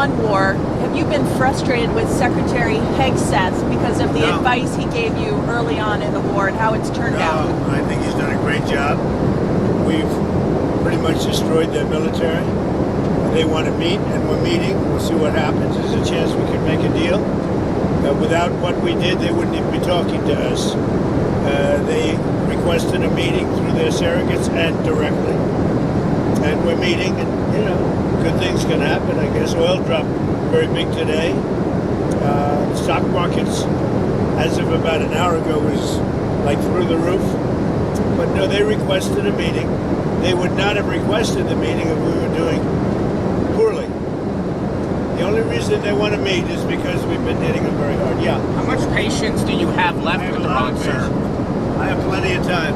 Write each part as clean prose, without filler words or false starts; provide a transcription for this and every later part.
Iran war, have you been frustrated with Secretary Hegseth because of the advice he gave you early on in the war and how it's turned out? I think he's done a great job. We've pretty much destroyed their military. They want to meet, and we're meeting. We'll see what happens. There's a chance we can make a deal. Without what we did, they wouldn't even be talking to us. They requested a meeting through their surrogates and directly. And we're meeting, and, good things can happen. I guess oil dropped very big today. Stock markets, as of about an hour ago, was like through the roof. But no, they requested a meeting. They would not have requested the meeting if we were doing poorly. The only reason they want to meet is because we've been hitting them very hard. Yeah. How much patience do you have left with Iran, sir? I have plenty of time.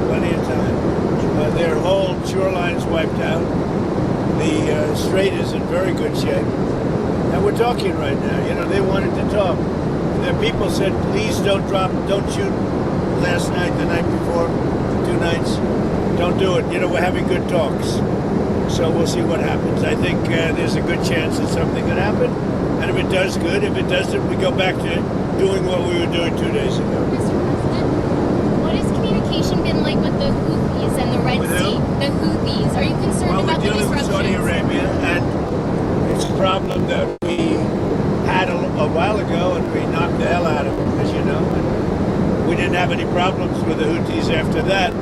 Plenty of time. Their whole shoreline's wiped out. The strait is in very good shape. And we're talking right now. They wanted to talk. Their people said, please don't shoot last night, the night before, 2 nights. Don't do it. We're having good talks. So we'll see what happens. I think there's a good chance that something could happen. And if it does, good. If it doesn't, we go back to doing what we were doing 2 days ago. Mr. President, what has communication been like with the Houthis and the Red Sea? The Houthis. Are you concerned about the disruptions? We're dealing with Saudi Arabia, and it's a problem that we had a while ago, and we knocked the hell out of them, as you know. And we didn't have any problems with the Houthis after that.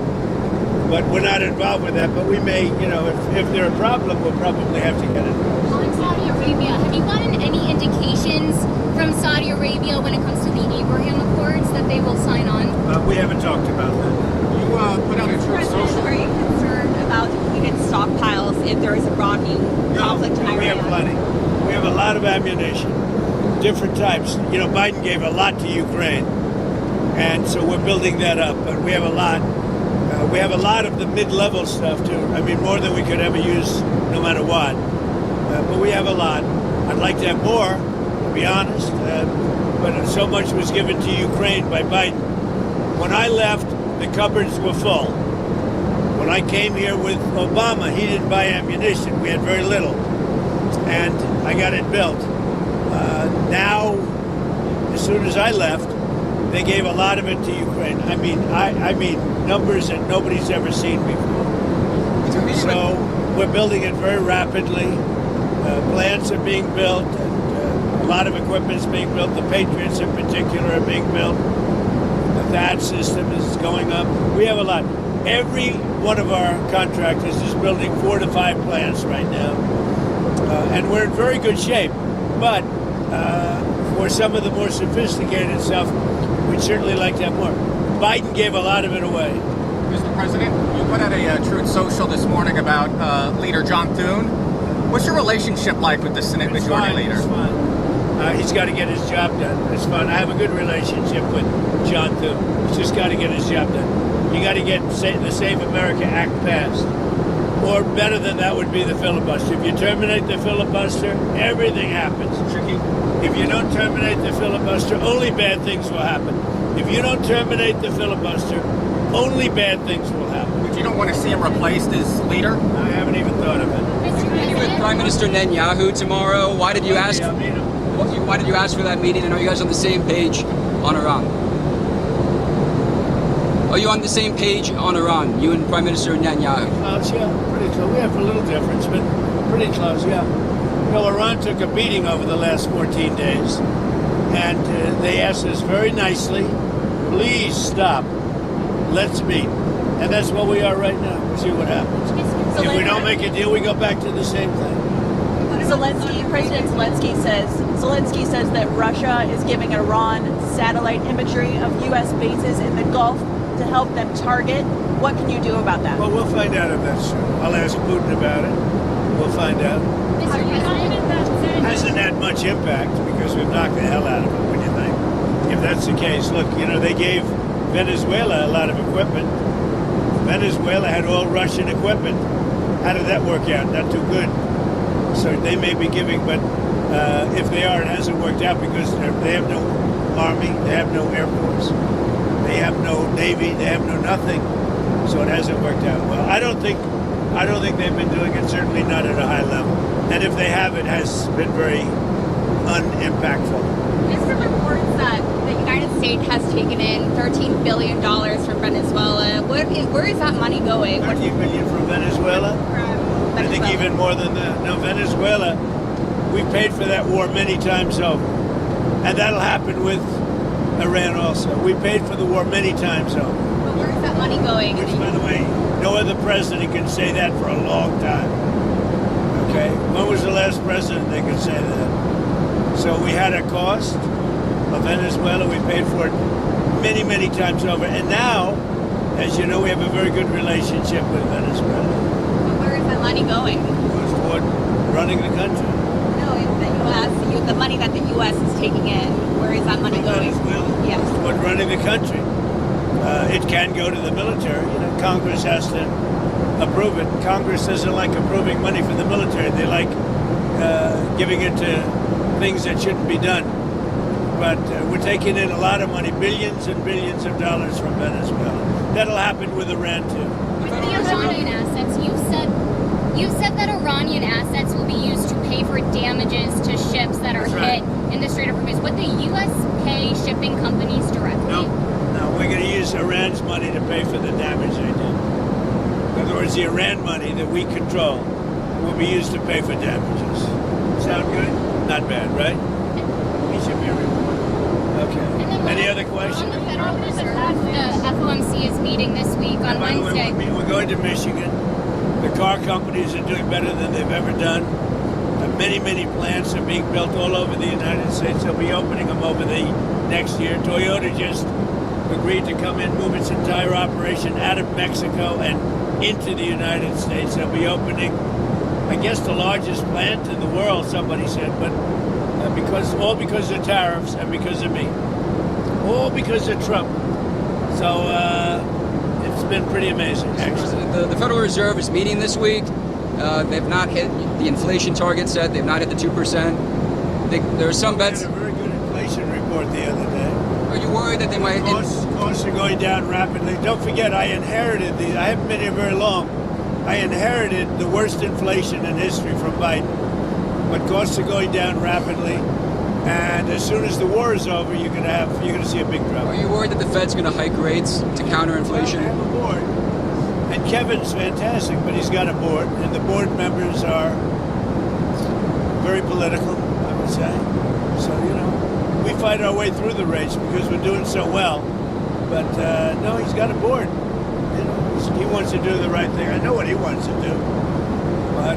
But we're not involved with that. But we may, if they're a problem, we'll probably have to get involved. On Saudi Arabia, have you gotten any indications from Saudi Arabia when it comes to the Abraham Accords that they will sign on? We haven't talked about that. You put out a truth social. Are you concerned about depleted stockpiles if there is a broadening conflict in Iran? We have plenty. We have a lot of ammunition, different types. Biden gave a lot to Ukraine, and so we're building that up. But we have a lot. We have a lot of the mid-level stuff, too. I mean, more than we could ever use, no matter what. But we have a lot. I'd like to have more, to be honest. But so much was given to Ukraine by Biden. When I left, the cupboards were full. When I came here with Obama, he didn't buy ammunition. We had very little. And I got it built. Now, as soon as I left, they gave a lot of it to Ukraine. I mean, numbers that nobody's ever seen before. So we're building it very rapidly. Plants are being built, and a lot of equipment's being built. The Patriots in particular are being built. The THAAD system is going up. We have a lot. Every one of our contractors is building 4 to 5 plants right now. And we're in very good shape. But for some of the more sophisticated stuff, we'd certainly like to have more. Biden gave a lot of it away. Mr. President, you put out a Truth Social this morning about Leader John Thune. What's your relationship like with the Senate Majority Leader? It's fine. He's got to get his job done. It's fun. I have a good relationship with John Thune. He's just got to get his job done. You got to get the Save America Act passed. Or better than that would be the filibuster. If you terminate the filibuster, everything happens. If you don't terminate the filibuster, only bad things will happen. If you don't terminate the filibuster, only bad things will happen. But you don't want to see him replaced as leader? I haven't even thought of it. You're meeting with Prime Minister Netanyahu tomorrow. Why did you ask? Why did you ask for that meeting? And are you guys on the same page on Iran? Are you on the same page on Iran? You and Prime Minister Netanyahu? Close, yeah, pretty close. We have a little difference, but pretty close, yeah. Iran took a beating over the last 14 days, and they asked us very nicely, please stop, let's meet. And that's what we are right now. We'll see what happens. If we don't make a deal, we go back to the same thing. President Zelensky says that Russia is giving Iran satellite imagery of U.S. bases in the Gulf to help them target. What can you do about that? Well, we'll find out if that's true. I'll ask Putin about it. We'll find out. It hasn't had much impact because we've knocked the hell out of it, what do you think? If that's the case, look, they gave Venezuela a lot of equipment. Venezuela had all Russian equipment. How did that work out? Not too good. So they may be giving, but if they are, it hasn't worked out because they have no army, they have no air force, they have no navy, they have no nothing. So it hasn't worked out well. I don't think they've been doing it. Certainly not at a high level. And if they have, it has been very unimpactful. There's some reports that the United States has taken in $13 billion from Venezuela. Where is that money going? 13 million from Venezuela? I think even more than that. No, Venezuela, we paid for that war many times over. And that'll happen with Iran also. We paid for the war many times over. But where is that money going? Which, by the way, no other president can say that for a long time. Okay? When was the last president they could say that? So we had a cost of Venezuela. We paid for it many, many times over. And now, as you know, we have a very good relationship with Venezuela. But where is that money going? Goes toward running the country. No, it's the U.S. The money that the U.S. is taking in. Where is that money going? Venezuela? Yes. Toward running the country. It can go to the military. You know, Congress has to approve it. Congress doesn't like approving money for the military. They like giving it to things that shouldn't be done. But we're taking in a lot of money, billions and billions of dollars from Venezuela. That'll happen with Iran too. With the Iranian assets, you said that Iranian assets will be used to pay for damages to ships that are That's right. hit in the Strait of Hormuz. Would the U.S. pay shipping companies directly? No, we're going to use Iran's money to pay for the damage they did. In other words, the Iran money that we control will be used to pay for damages. Sound good? Not bad, right? We should be reported. Okay. Any other questions? On the Federal Reserve, the FOMC is meeting this week on By the way, Wednesday. we're going to Michigan. The car companies are doing better than they've ever done. Many, many plants are being built all over the United States. They'll be opening them over the next year. Toyota just agreed to come in, move its entire operation out of Mexico and into the United States. They'll be opening, I guess, the largest plant in the world, somebody said, but because of tariffs and because of me. All because of Trump. So it's been pretty amazing, actually. The Federal Reserve is meeting this week. They've not hit the inflation target set. They've not hit the 2%. There are some bets. We had a very good inflation report the other day. Are you worried that they might? Costs are going down rapidly. Don't forget, I inherited these. I haven't been here very long. I inherited the worst inflation in history from Biden. But costs are going down rapidly, and as soon as the war is over, you're going to see a big drop. Are you worried that the Fed's going to hike rates to counter inflation? Well, I have a board, and Kevin's fantastic, but he's got a board, and the board members are very political, I would say. So we fight our way through the race because we're doing so well. But no, he's got a board. He wants to do the right thing. I know what he wants to do. But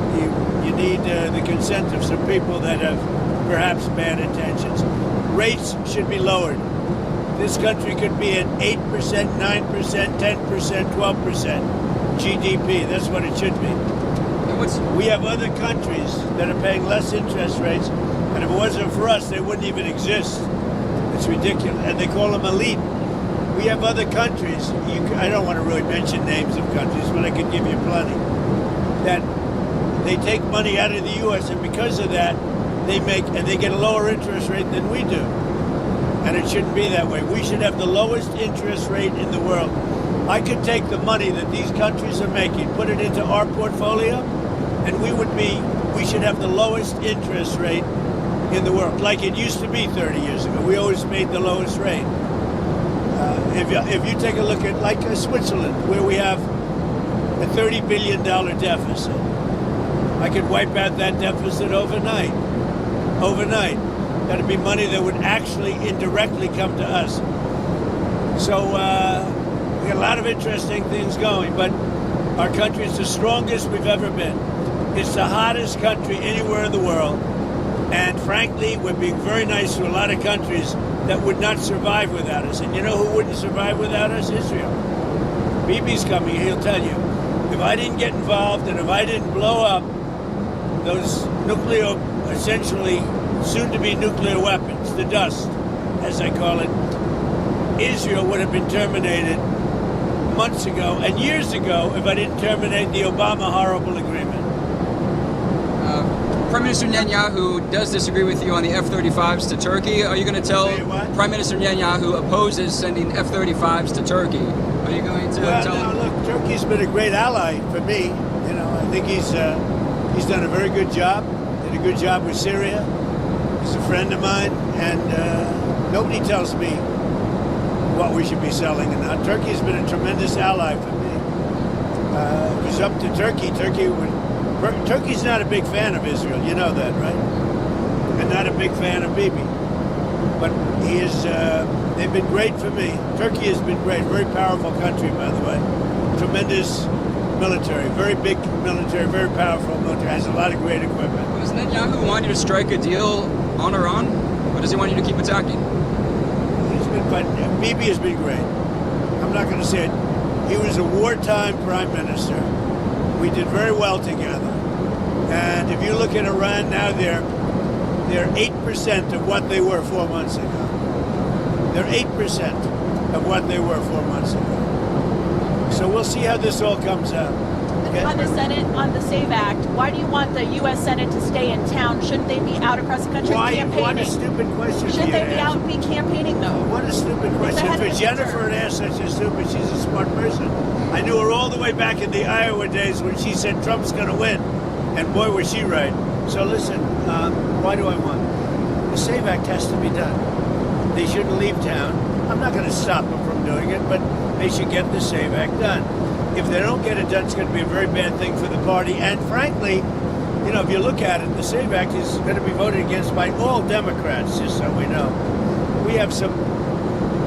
you need the consent of some people that have perhaps bad intentions. Rates should be lowered. This country could be at 8%, 9%, 10%, 12% GDP. That's what it should be. We have other countries that are paying less interest rates, and if it wasn't for us, they wouldn't even exist. It's ridiculous. And they call them elite. We have other countries, I don't want to really mention names of countries, but I could give you plenty, that they take money out of the U.S., and because of that, they get a lower interest rate than we do. And it shouldn't be that way. We should have the lowest interest rate in the world. I could take the money that these countries are making, put it into our portfolio, and we should have the lowest interest rate in the world, like it used to be 30 years ago. We always paid the lowest rate. If you take a look at like Switzerland, where we have a $30 billion deficit, I could wipe out that deficit overnight. Overnight. That'd be money that would actually indirectly come to us. So we got a lot of interesting things going, but our country is the strongest we've ever been. It's the hottest country anywhere in the world. And frankly, we're being very nice to a lot of countries that would not survive without us. And you know who wouldn't survive without us? Israel. Bibi's coming, he'll tell you. If I didn't get involved and if I didn't blow up those essentially soon-to-be nuclear weapons, the dust, as I call it, Israel would have been terminated months ago and years ago if I didn't terminate the Obama horrible agreement. Prime Minister Netanyahu does disagree with you on the F-35s to Turkey. Are you going to tell Prime Minister Netanyahu opposes sending F-35s to Turkey? Are you going to tell him? Look, Turkey's been a great ally for me. I think he's done a very good job. did a good job with Syria. He's a friend of mine, and nobody tells me what we should be selling and not. Turkey has been a tremendous ally for me. It was up to Turkey. Turkey's not a big fan of Israel. You know that, right? And not a big fan of Bibi. But he is. They've been great for me. Turkey has been great. Very powerful country, by the way. Tremendous military. Very big military. Very powerful military. Has a lot of great equipment. Does Netanyahu want you to strike a deal on Iran, or does he want you to keep attacking? But Bibi has been great. I'm not going to say it. He was a wartime prime minister. We did very well together. And if you look at Iran now, they're 8% of what they were 4 months ago. They're 8% of what they were 4 months ago. So we'll see how this all comes out. Okay? On the Senate, on the SAVE Act, why do you want the U.S. Senate to stay in town? Shouldn't they be out across the country campaigning? What a stupid question. Shouldn't they be out and be campaigning, though? What a stupid question. ahead of For the Jennifer to ask such a stupid, she's a smart person. I knew her all the way back in the Iowa days when she said Trump's going to win. And boy, was she right. So listen, why do I want? The SAVE Act has to be done. They shouldn't leave town. I'm not going to stop them from doing it, but they should get the SAVE Act done. If they don't get it done, it's going to be a very bad thing for the party. And frankly, you know, if you look at it, the SAVE Act is going to be voted against by all Democrats, just so we know. We have some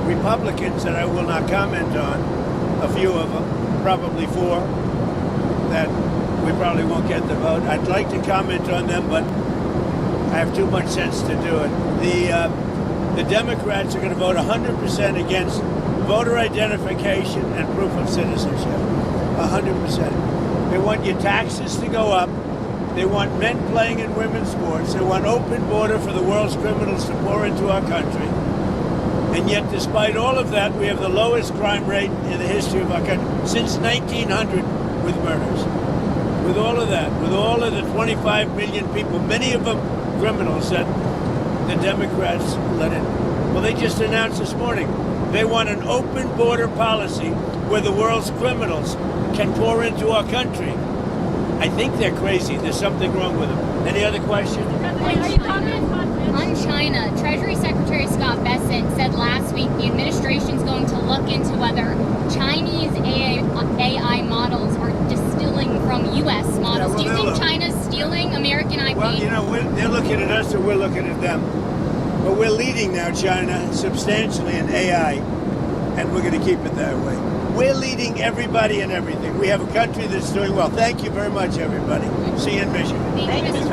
Republicans that I will not comment on, a few of them, probably 4, that we probably won't get the vote. I'd like to comment on them, but I have too much sense to do it. The Democrats are going to vote 100% against voter identification and proof of citizenship. 100%. They want your taxes to go up. They want men playing in women's sports. They want open border for the world's criminals to pour into our country. And yet, despite all of that, we have the lowest crime rate in the history of our country since 1900 with murders. With all of that, with all of the 25 million people, many of them criminals that the Democrats let in. Well, they just announced this morning they want an open border policy where the world's criminals can pour into our country. I think they're crazy. There's something wrong with them. Any other questions? On China, Treasury Secretary Scott Bessent said last week the administration's going to look into whether Chinese AI models are distilling from U.S. models. Do you think China's stealing American IP? Well, you know, they're looking at us or we're looking at them. But we're leading now China substantially in AI, and we're going to keep it that way. We're leading everybody and everything. We have a country that's doing well. Thank you very much, everybody. See you in Michigan. Thank you.